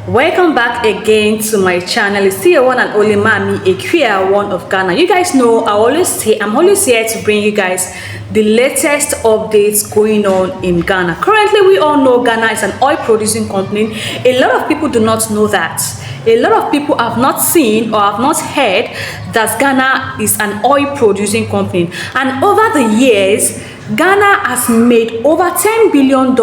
Welcome back again to my channel. It's still your one and only Mami, a queer one of Ghana. You guys know I'm always here to bring you guys the latest updates going on in Ghana. Currently, we all know Ghana is an oil producing company. A lot of people do not know that. A lot of people have not seen or have not heard that Ghana is an oil producing company. And over the years, Ghana has made over $10 billion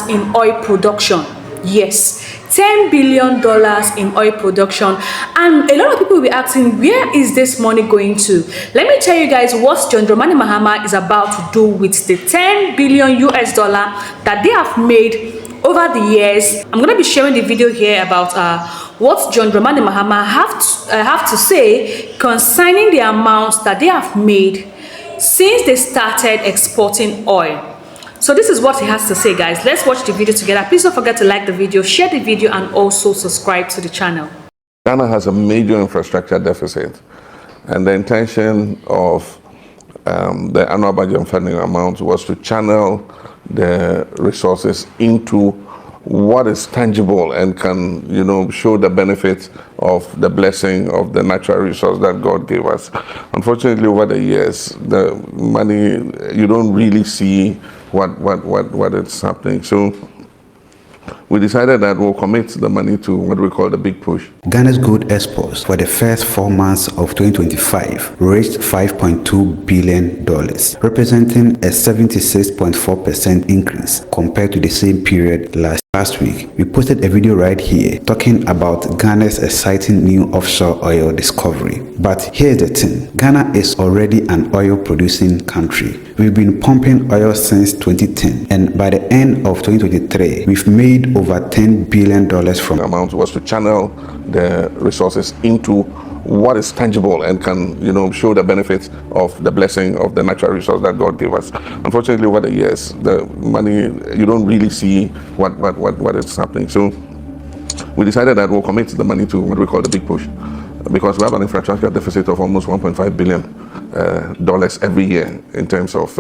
in oil production. Yes, $10 billion in oil production. And a lot of people will be asking, where is this money going to? Let me tell you guys what John Dramani Mahama is about to do with the $10 billion that they have made over the years. I'm going to be sharing the video here about what John Dramani Mahama have to say concerning the amounts that they have made since they started exporting oil. So this is what he has to say, guys. Let's watch the video together. Please don't forget to like the video, share the video, and also subscribe to the channel. Ghana has a major infrastructure deficit, and the intention of the annual budget funding amount was to channel the resources into what is tangible and can, show the benefit of the blessing of the natural resource that God gave us. Unfortunately, over the years, the money, you don't really see what is happening. So we decided that we'll commit the money to what we call the big push. Ghana's gold exports for the first 4 months of 2025 reached $5.2 billion, representing a 76.4% increase compared to the same period last week. We posted a video right here talking about Ghana's exciting new offshore oil discovery. But here's the thing, Ghana is already an oil producing country. We've been pumping oil since 2010, and by the end of 2023, we've made over $10 billion from. The amount was to channel the resources into what is tangible and can, show the benefits of the blessing of the natural resource that God gave us. Unfortunately, over the years, the money, you don't really see what is happening. So we decided that we'll commit the money to what we call the big push, because we have an infrastructure deficit of almost $1.5 billion every year in terms of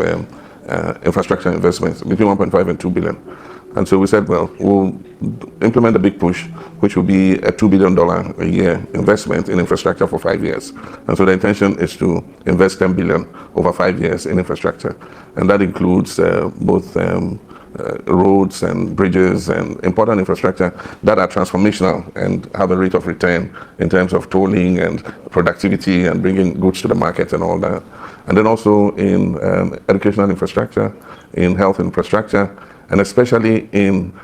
infrastructure investments, between 1.5 and 2 billion. And so we said, well, we'll implement the big push, which will be a $2 billion a year investment in infrastructure for 5 years. And so the intention is to invest 10 billion over 5 years in infrastructure. And that includes both roads and bridges and important infrastructure that are transformational and have a rate of return in terms of tolling and productivity and bringing goods to the market and all that. And then also in educational infrastructure, in health infrastructure, and especially in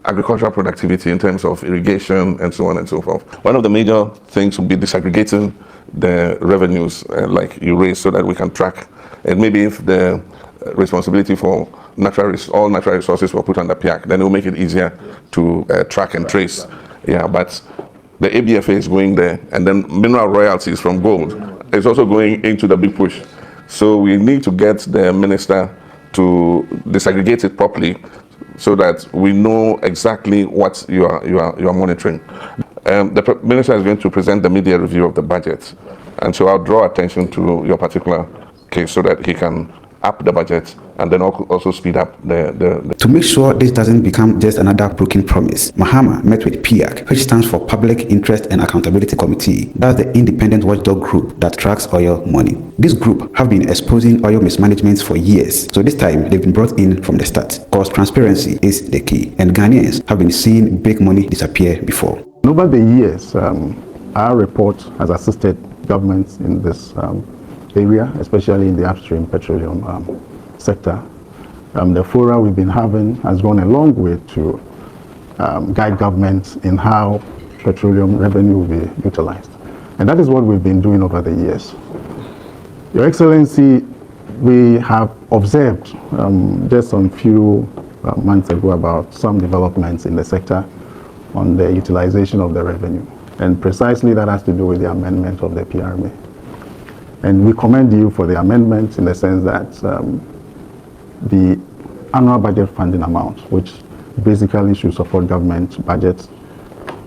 agricultural productivity in terms of irrigation and so on and so forth. One of the major things would be disaggregating the revenues like you raise so that we can track. And maybe if the responsibility for all natural resources were put under PIAC, then it will make it easier to track and trace. Yeah, but the ABFA is going there, and then mineral royalties from gold is also going into the big push. So we need to get the minister to disaggregate it properly so that we know exactly what you are monitoring. The minister is going to present the media review of the budget, and so I'll draw attention to your particular case so that he can up the budget and then also speed up the. To make sure this doesn't become just another broken promise, Mahama met with PIAC, which stands for Public Interest and Accountability Committee. That's the independent watchdog group that tracks oil money. This group have been exposing oil mismanagement for years, so this time they've been brought in from the start, because transparency is the key, and Ghanaians have been seeing big money disappear before. Over the years, our report has assisted governments in this area, especially in the upstream petroleum sector. The fora we've been having has gone a long way to guide governments in how petroleum revenue will be utilized. And that is what we've been doing over the years. Your Excellency, we have observed just a few months ago about some developments in the sector on the utilization of the revenue. And precisely that has to do with the amendment of the PRMA. And we commend you for the amendment in the sense that the annual budget funding amount, which basically should support government budgets,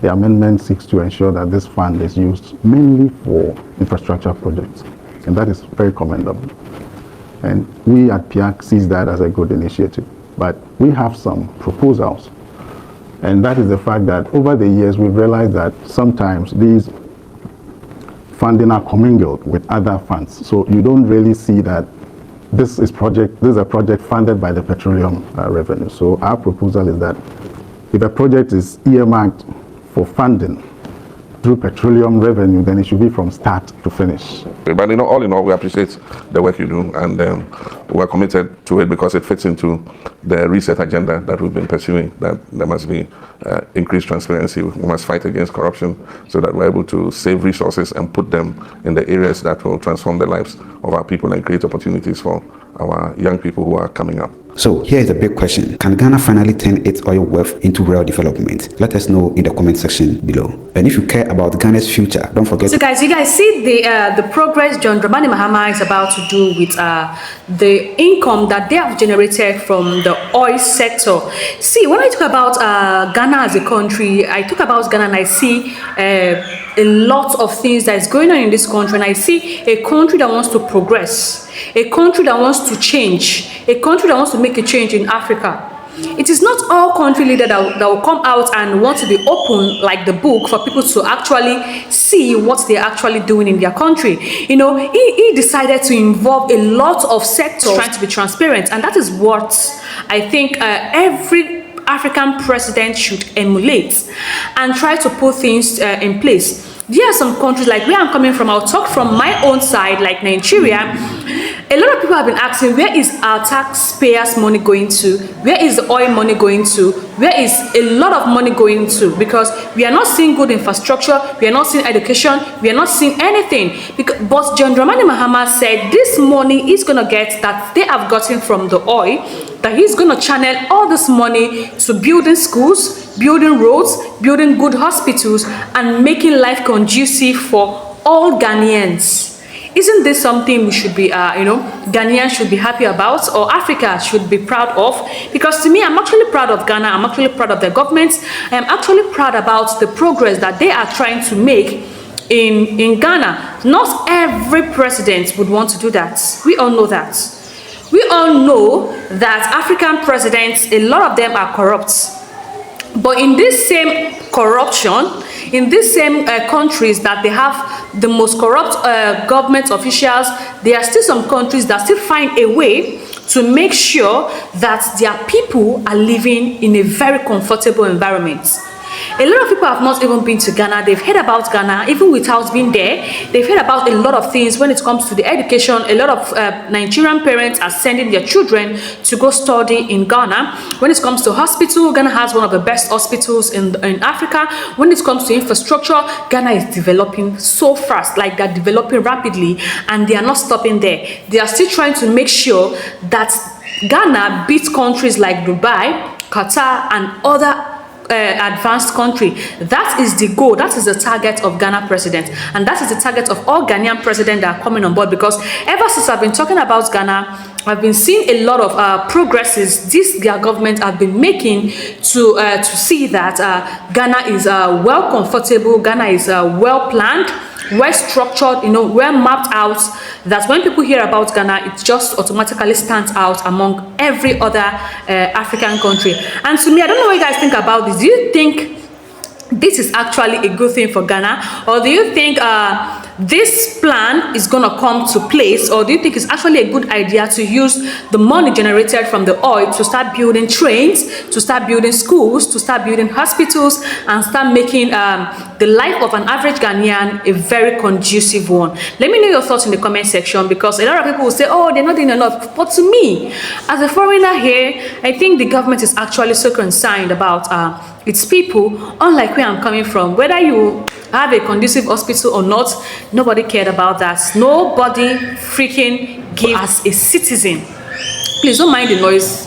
the amendment seeks to ensure that this fund is used mainly for infrastructure projects. And that is very commendable. And we at PIAC sees that as a good initiative. But we have some proposals And that is the fact that over the years we've realized that sometimes these funding are commingled with other funds. So you don't really see that this is a project funded by the petroleum revenue. So our proposal is that if a project is earmarked for funding through petroleum revenue, then it should be from start to finish. But all in all, we appreciate the work you do, and we're committed to it because it fits into the reset agenda that we've been pursuing, that there must be increased transparency. We must fight against corruption so that we're able to save resources and put them in the areas that will transform the lives of our people and create opportunities for our young people who are coming up. So here is a big question. Can Ghana finally turn its oil wealth into real development? Let us know in the comment section below. And if you care about Ghana's future, don't forget. So guys, you guys see the progress John Dramani Mahama is about to do with the income that they have generated from the oil sector. See, when I talk about Ghana as a country, I talk about Ghana and I see a lot of things that is going on in this country, and I see a country that wants to progress, a country that wants to change, a country that wants to make a change in Africa. It is not all country leaders that will come out and want to be open like the book for people to actually see what they're actually doing in their country. You know, he decided to involve a lot of sectors trying to be transparent, and that is what I think every African president should emulate and try to put things in place. There are some countries, like where I'm coming from, I'll talk from my own side, like Nigeria. A lot of people have been asking, where is our taxpayers' money going to? Where is the oil money going to? Where is a lot of money going to? Because we are not seeing good infrastructure, we are not seeing education, we are not seeing anything. But John Dramani Mahama said this money is going to get, that they have gotten from the oil, that he's going to channel all this money to building schools, building roads, building good hospitals, and making life conducive for all Ghanaians. Isn't this something we should be, Ghanaians should be happy about, or Africa should be proud of? Because to me, I'm actually proud of Ghana. I'm actually proud of the government. I am actually proud about the progress that they are trying to make in Ghana. Not every president would want to do that. We all know that. We all know that African presidents, a lot of them are corrupt. But in this same corruption, in these same countries that they have the most corrupt government officials, there are still some countries that still find a way to make sure that their people are living in a very comfortable environment. A lot of people have not even been to Ghana. They've heard about Ghana, even without being there. They've heard about a lot of things when it comes to the education. A lot of Nigerian parents are sending their children to go study in Ghana. When it comes to hospital, Ghana has one of the best hospitals in Africa. When it comes to infrastructure, Ghana is developing so fast, like they're developing rapidly, and they are not stopping there. They are still trying to make sure that Ghana beats countries like Dubai, Qatar, and other advanced country. That is the goal, that is the target of Ghana president, and that is the target of all Ghanaian presidents that are coming on board. Because ever since I've been talking about Ghana, I've been seeing a lot of progresses their government have been making to see that Ghana is well comfortable, Ghana is well planned, well structured, well mapped out, that when people hear about Ghana, it just automatically stands out among every other African country. And to me, I don't know what you guys think about this. Do you think this is actually a good thing for Ghana, or do you think this plan is going to come to place, or do you think it's actually a good idea to use the money generated from the oil to start building trains, to start building schools, to start building hospitals, and start making the life of an average Ghanaian a very conducive one? Let me know your thoughts in the comment section, because a lot of people will say, oh, they're not doing enough. But to me, as a foreigner here, I think the government is actually so concerned about its people. Unlike where I'm coming from, whether you have a conducive hospital or not, nobody cared about that. Nobody freaking gave as a citizen. Please don't mind the noise.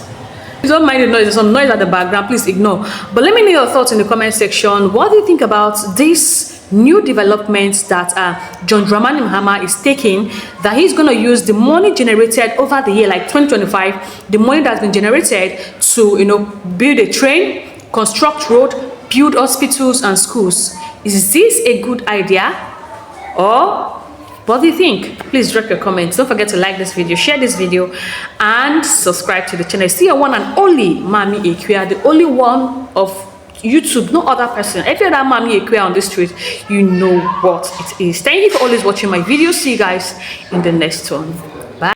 Please don't mind the noise. There's some noise at the background. Please ignore. But let me know your thoughts in the comment section. What do you think about this new developments that John Dramani Mahama is taking, that he's going to use the money generated over the year, like 2025, the money that's been generated to, build a train, construct road, build hospitals and schools? Is this a good idea, or what do you think? Please drop your comments. Don't forget to like this video, share this video, and subscribe to the channel. See your one and only Mami Equia, the only one of YouTube, no other person. Every other mommy equia on the street, you know what it is. Thank you for always watching my videos. See you guys in the next one.